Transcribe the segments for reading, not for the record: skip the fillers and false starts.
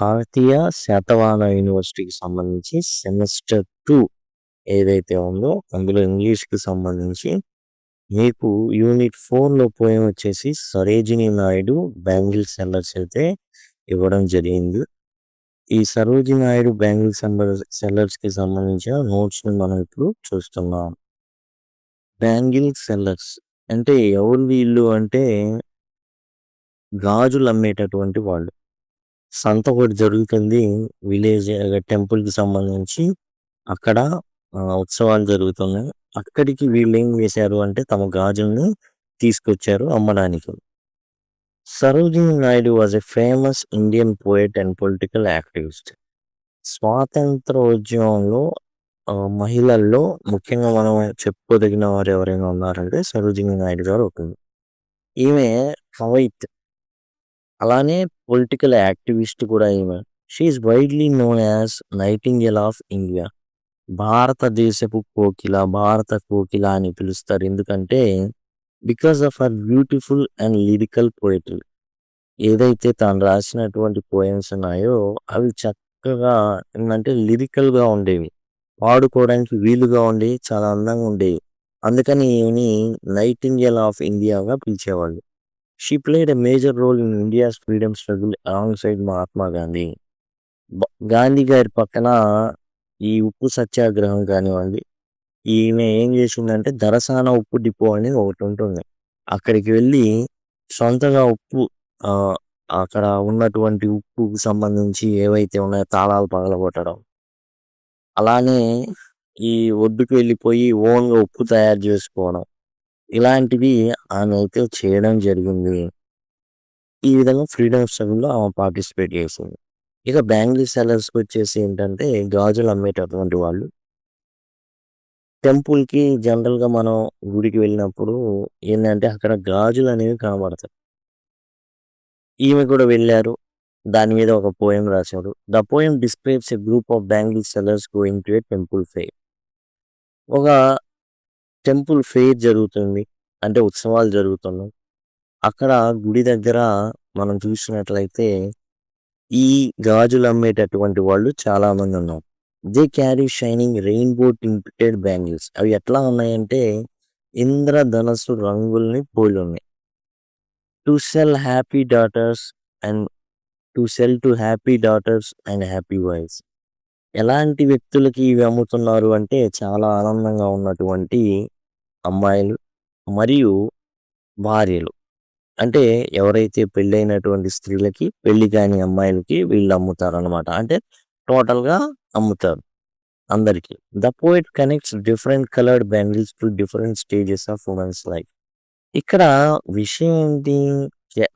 కాకతీయ శాతవాహన యూనివర్సిటీకి సంబంధించి సెమిస్టర్ 2 ఏదైతే ఉందో అందులో ఇంగ్లీష్‌కి సంబంధించి మీకు యూనిట్ 4లో పోయెమ్ వచ్చేసి 'సరోజినీ నాయుడు బ్యాంగిల్ సెల్లర్స్' అయితే ఇవ్వడం జరిగింది. ఈ 'సరోజినీ నాయుడు బ్యాంగిల్ సెల్లర్స్‌కి సంబంధించిన నోట్స్‌ని మనం ఇప్పుడు చూస్తున్నాం. బ్యాంగిల్ సెల్లర్స్ అంటే ఎవరు వీళ్ళు అంటే గాజులు అమ్మేటటువంటి వాళ్ళు. సంత ఒకటి జరుగుతుంది విలేజ్ టెంపుల్‌కి సంబంధించి. అక్కడ ఉత్సవాలు జరుగుతున్నాయి. అక్కడికి వీళ్ళేం చేశారు అంటే తమ గాజుల్ని తీసుకొచ్చారు అమ్మడానికి. Sarojini Naidu was a famous Indian poet and political activist. స్వాతంత్రోద్యమంలో మహిళల్లో ముఖ్యంగా మనం చెప్పుకోదగిన వారు ఎవరైనా ఉన్నారంటే సరోజినీ నాయుడు గారు ఒకరు. ఈమె కవయిత్. అలానే పొలిటికల్ యాక్టివిస్ట్ కూడా ఈమె. She is widely known as nightingale of India. భారతదేశపు కోకిల, భారత కోకిల అని పిలుస్తారు. ఎందుకంటే because of her beautiful and lyrical poetry. ఏదైతే తాను రాసినటువంటి పోయమ్స్ ఉన్నాయో అవి చక్కగా ఏంటంటే లిరికల్‌గా ఉండేవి. పాడుకోవడానికి వీలుగా ఉండేవి. చాలా అందంగా ఉండేవి. అందుకని ఈమెని నైటింగేల్ ఆఫ్ ఇండియాగా పిలిచేవాళ్ళు. She played a major role in India's freedom struggle alongside Mahatma Gandhi. Gandhi గారి పక్కన ఈ ఉప్పు సత్యాగ్రహం కానివ్వండి, ఈమె ఏం చేసిందంటే దరసాన ఉప్పు డిపో అనేది ఒకటి ఉంటుంది. అక్కడికి వెళ్ళి సొంతగా ఉప్పు అక్కడ ఉన్నటువంటి ఉప్పుకు సంబంధించి ఏవైతే ఉన్నాయో తాళాలు పగలగొట్టడం. అలానే ఈ ఒడ్డుకు వెళ్ళిపోయి ఓన్‌గా ఉప్పు తయారు చేసుకోవడం. ఇలాంటివి ఆమె అయితే చేయడం జరిగింది. ఈ విధంగా ఫ్రీడమ్ స్ట్రగుల్‌లో ఆమె పార్టిసిపేట్ చేసింది. ఇక బ్యాంగిల్ సెల్లర్స్‌కి వచ్చేసి ఏంటంటే గాజులు అమ్మేటటువంటి వాళ్ళు. టెంపుల్‌కి జనరల్‌గా మనం గుడికి వెళ్ళినప్పుడు ఏందంటే అక్కడ గాజులు అనేవి కనబడతాయి. ఈమె కూడా వెళ్లారు. దాని మీద ఒక పోయెమ్ రాశారు. The poem describes a group of bangle sellers going to a temple fair. ఒక టెంపుల్ ఫెయిర్ జరుగుతుంది. అంటే ఉత్సవాలు జరుగుతున్నాయి. అక్కడ గుడి దగ్గర మనం చూసినట్లయితే ఈ గాజులు అమ్మేటటువంటి వాళ్ళు చాలా మంది ఉన్నారు. They carry shining rainbow tinted bangles. అవి ఎట్లా ఉన్నాయంటే ఇంద్రధనస్సు రంగుల్ని పోలి ఉన్నాయి. To sell happy daughters and to happy daughters and happy wives. ఎలాంటి వ్యక్తులకి ఇవి అమ్ముతున్నారు అంటే చాలా ఆనందంగా ఉన్నటువంటి అమ్మాయిలు మరియు భార్యలు. అంటే ఎవరైతే పెళ్ళైనటువంటి స్త్రీలకి, పెళ్లి కాని అమ్మాయిలకి వీళ్ళు అమ్ముతారనమాట. అంటే టోటల్‌గా అమ్ముతారు అందరికి. The poet connects different coloured bangles to different stages of women's life. ఇక్కడ విషయం ఏంటి?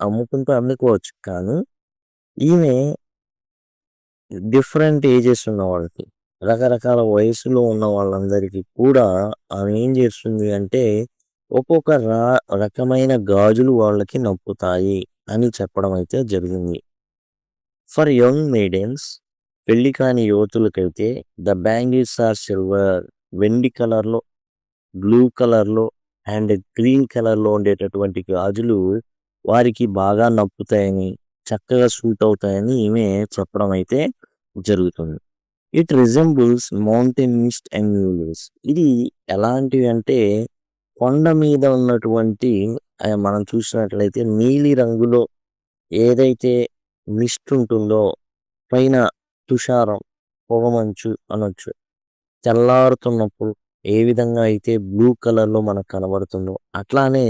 అమ్ముకుంటూ అమ్ముకోవచ్చు. కానీ ఈమె డిఫరెంట్ ఏజెస్ ఉన్న వాళ్ళకి, రకరకాల వయసులో ఉన్న వాళ్ళందరికీ కూడా ఆమె ఏం చేస్తుంది అంటే ఒక్కొక్క రకమైన గాజులు వాళ్ళకి నప్పుతాయి అని చెప్పడం అయితే జరిగింది. ఫర్ యంగ్ మెయిడెన్స్, పెళ్లి కాని యువతులకైతే ద బ్యాంగిల్స్ ఆర్ సిల్వర్. వెండి కలర్‌లో, బ్లూ కలర్‌లో అండ్ గ్రీన్ కలర్‌లో ఉండేటటువంటి గాజులు వారికి బాగా నప్పుతాయని, చక్కగా సూట్ అవుతాయని ఈమె చెప్పడం అయితే జరుగుతుంది. It resembles mountain mist and muses. ఇది ఎలాంటివి అంటే కొండ మీద ఉన్నటువంటి మనం చూసినట్లయితే నీలి రంగులో ఏదైతే మిస్ట్ ఉంటుందో పైన తుషారం, పొగమంచు అనొచ్చు. తెల్లారుతున్నప్పుడు ఏ విధంగా అయితే బ్లూ కలర్‌లో మనకు కనబడుతుందో అట్లానే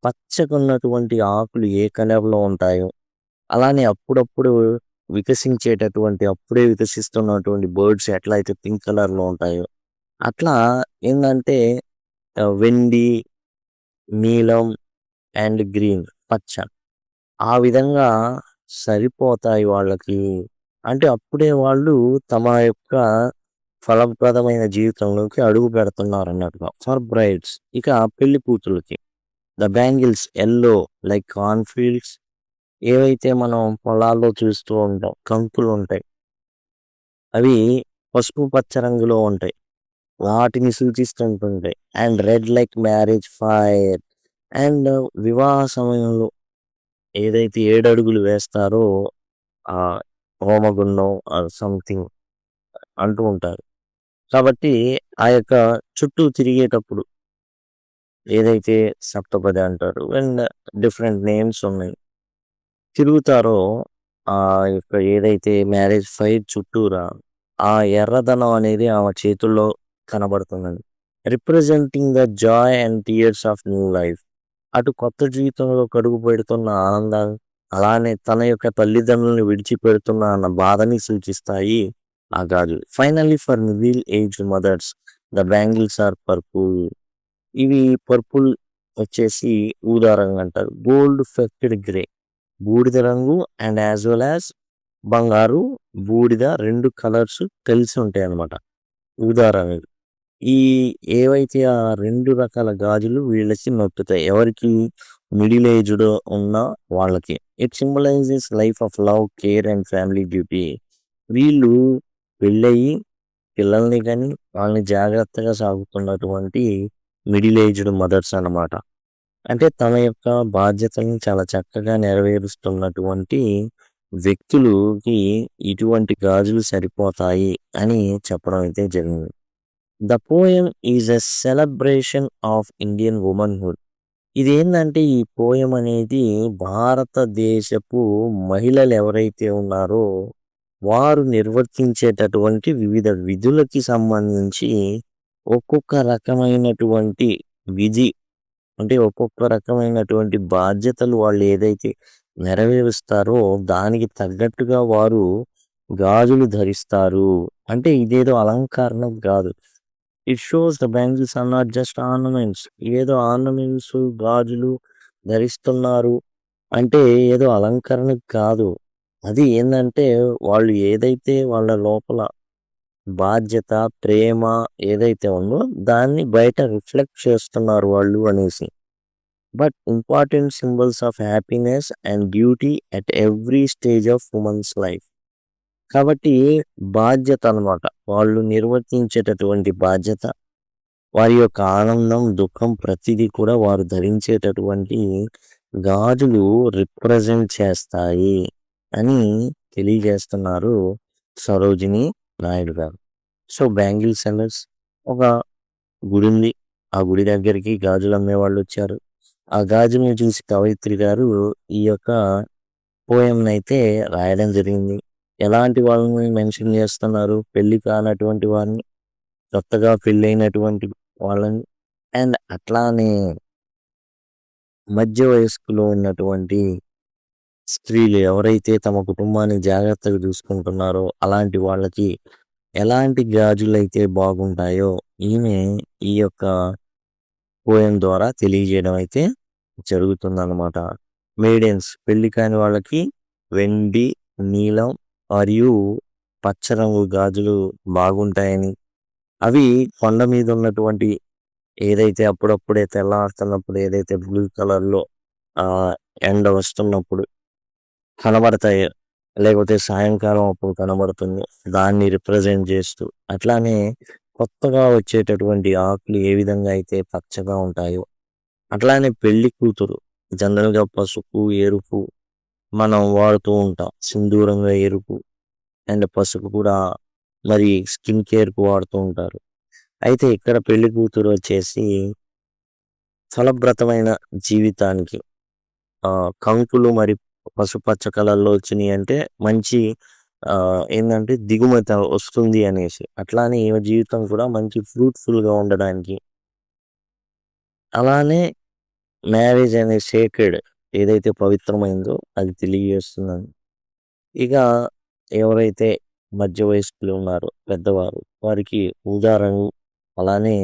పచ్చగున్నటువంటి ఆకులు ఏ కలర్‌లో ఉంటాయో, అలానే అప్పుడప్పుడు అప్పుడే వికసిస్తున్నటువంటి బర్డ్స్ ఎట్లా అయితే పింక్ కలర్‌లో ఉంటాయో, అట్లా ఏందంటే వెండి, నీలం అండ్ గ్రీన్ పచ్చ. ఆ విధంగా సరిపోతాయి వాళ్ళకి. అంటే అప్పుడే వాళ్ళు తమ యొక్క ఫలప్రదమైన జీవితంలోకి అడుగు పెడుతున్నారన్నట్టుగా. ఫర్ బ్రైడ్స్, ఇక పెళ్లి కూతుర్లకి the bangles yellow like corn fields. ఏవైతే మనం పొలాల్లో చూస్తూ ఉంటాం కంకులుంటాయి. అవి పసుపు పచ్చ రంగులో ఉంటాయి. వాటిని సూచిస్తుంటుంటాయి. And red like marriage fire. And వివాహ సమయంలో ఏదైతే 7 అడుగులు వేస్తారో హోమగుండం సంథింగ్ అంటూ ఉంటారు. కాబట్టి ఆ యొక్క చుట్టూ తిరిగేటప్పుడు ఏదైతే సప్తపది అంటారు అండ్ డిఫరెంట్ నేమ్స్ ఉన్నాయి. తిరుగుతారో ఆ యొక్క ఏదైతే మ్యారేజ్ ఫైర్ చుట్టూరా ఆ ఎర్రదనం అనేది ఆమె చేతుల్లో కనబడుతుందండి. Representing the joy and tears of new life. అటు కొత్త జీవితంలో కడుగు పెడుతున్న ఆనందాన్ని, అలానే తన యొక్క తల్లిదండ్రులను విడిచిపెడుతున్న అన్న బాధని సూచిస్తాయి ఆ గాజులు. Finally for middle aged mothers the bangles are purple. ఇవి పర్పుల్ వచ్చేసి ఊదా రంగు అంటారు. గోల్డ్ ఫెక్టెడ్ గ్రే బూడిద రంగు అండ్ యాజ్ వెల్ యాజ్ బంగారు, బూడిద 2 కలర్స్ కలిసి ఉంటాయి అన్నమాట ఊదా రంగు. ఈ ఏవైతే ఆ 2 రకాల గాజులు వీళ్ళకి నొప్పుతాయి. ఎవరికి? మిడిల్ ఏజ్డ్ ఉన్న వాళ్ళకి. It symbolises life of love, care and family duty. వీళ్ళు పెళ్ళయి పిల్లల్ని కానీ వాళ్ళని జాగ్రత్తగా సాగుతున్నటువంటి మిడిల్ ఏజ్డ్ మదర్స్ అన్నమాట. అంటే తన యొక్క బాధ్యతలను చాలా చక్కగా నెరవేరుస్తున్నటువంటి వ్యక్తులుకి ఇటువంటి గాజులు సరిపోతాయి అని చెప్పడం అయితే జరిగింది. The poem is a celebration of Indian womanhood. ఇదేంటంటే ఈ పోయం అనేది భారతదేశపు మహిళలు ఎవరైతే ఉన్నారో వారు నిర్వర్తించేటటువంటి వివిధ విధులకి సంబంధించి ఒక్కొక్క రకమైనటువంటి విధి, అంటే ఒక్కొక్క రకమైనటువంటి బాధ్యతలు వాళ్ళు ఏదైతే నెరవేరుస్తారో దానికి తగ్గట్టుగా వారు గాజులు ధరిస్తారు. అంటే ఇదేదో అలంకరణ కాదు. It shows the bangles are not just ornaments. ఏదో ఆర్నమెంట్స్, గాజులు ధరిస్తున్నారు అంటే ఏదో అలంకరణ కాదు. అది ఏందంటే వాళ్ళు ఏదైతే వాళ్ళ లోపల బాధ్యత, ప్రేమ ఏదైతే ఉందో దాన్ని బయట రిఫ్లెక్ట్ చేస్తున్నారు వాళ్ళు అనేసి. But important symbols of happiness and beauty at every stage of women's life. కాబట్టి బాధ్యత అన్నమాట. వాళ్ళు నిర్వర్తించేటటువంటి బాధ్యత, వారి యొక్క ఆనందం, దుఃఖం ప్రతిదీ కూడా వారు ధరించేటటువంటి గాజులు రిప్రజెంట్ చేస్తాయి అని తెలియజేస్తున్నారు సరోజిని నాయుడు గారు. సో బ్యాంగిల్ సెల్లర్స్ ఒక గుడి ఉంది. ఆ గుడి దగ్గరికి గాజులు అమ్మేవాళ్ళు వచ్చారు. ఆ గాజులను చూసి కవయిత్రి గారు ఈ యొక్క పోయంని అయితే రాయడం జరిగింది. ఎలాంటి వాళ్ళని మెన్షన్ చేస్తున్నారు? పెళ్లి కానటువంటి వారిని, కొత్తగా పెళ్ళైనటువంటి వాళ్ళని అండ్ అట్లానే మధ్య వయస్కులో ఉన్నటువంటి స్త్రీలు ఎవరైతే తమ కుటుంబాన్ని జాగ్రత్తగా చూసుకుంటున్నారో అలాంటి వాళ్ళకి ఎలాంటి గాజులైతే బాగుంటాయో ఈమె ఈ యొక్క పోయం ద్వారా తెలియజేయడం అయితే జరుగుతుందన్నమాట. మెయిడెన్స్ పెళ్లి కాని వాళ్ళకి వెండి, నీలం మరియు పచ్చ రంగు గాజులు బాగుంటాయని, అవి కొండ మీద ఉన్నటువంటి ఏదైతే అప్పుడప్పుడే తెల్లారుతున్నప్పుడు ఏదైతే బ్లూ కలర్లో ఎండ వస్తున్నప్పుడు కనబడతాయి, లేకపోతే సాయంకాలం అప్పుడు కనబడుతుంది, దాన్ని రిప్రజెంట్ చేస్తూ. అట్లానే కొత్తగా వచ్చేటటువంటి ఆకులు ఏ విధంగా అయితే పచ్చగా ఉంటాయో అట్లానే పెళ్లి కూతురు జనరల్గా పసుపు, ఎరుపు మనం వాడుతూ ఉంటాం. సింధూరంగా ఎరుపు అండ్ పసుపు కూడా మరి స్కిన్ కేర్కు వాడుతూ ఉంటారు. అయితే ఇక్కడ పెళ్లి కూతురు వచ్చేసి ఫలభ్రతమైన జీవితానికి కంకులు మరి పసుపచ్చ కలర్లో వచ్చినాయి అంటే మంచి ఏంటంటే దిగుమతి వస్తుంది అనేసి. అట్లానే ఈమె జీవితం కూడా మంచి ఫ్రూట్ఫుల్గా ఉండడానికి, అలానే మ్యారేజ్ అనే సేక్రెడ్ ఏదైతే పవిత్రమైందో అది తెలియజేస్తున్నాను. ఇక ఎవరైతే మధ్య వయస్కులు ఉన్నారో పెద్దవారు వారికి ఊదా రంగు, అలానే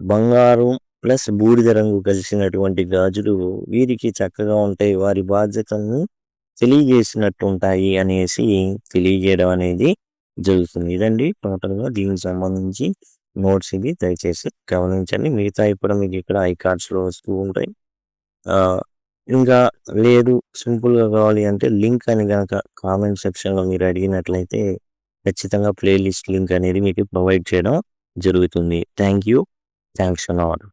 బంగారం ప్లస్ బూడిద రంగు కలిసినటువంటి గాజులు వీరికి చక్కగా ఉంటాయి. వారి బాధ్యతలను తెలియజేసినట్టు ఉంటాయి అనేసి తెలియజేయడం అనేది జరుగుతుంది. ఇదండి టోటల్గా దీనికి సంబంధించి నోట్స్. ఇది దయచేసి గమనించండి. మిగతా ఇప్పుడు మీకు ఇక్కడ ఐ కార్డ్స్లో వస్తూ ఉంటాయి. ఇంకా లేదు సింపుల్గా కావాలి అంటే లింక్ అని కనుక కామెంట్ సెక్షన్లో మీరు అడిగినట్లయితే ఖచ్చితంగా ప్లేలిస్ట్ లింక్ అనేది మీకు ప్రొవైడ్ చేయడం జరుగుతుంది. Thank you. Thanks for all.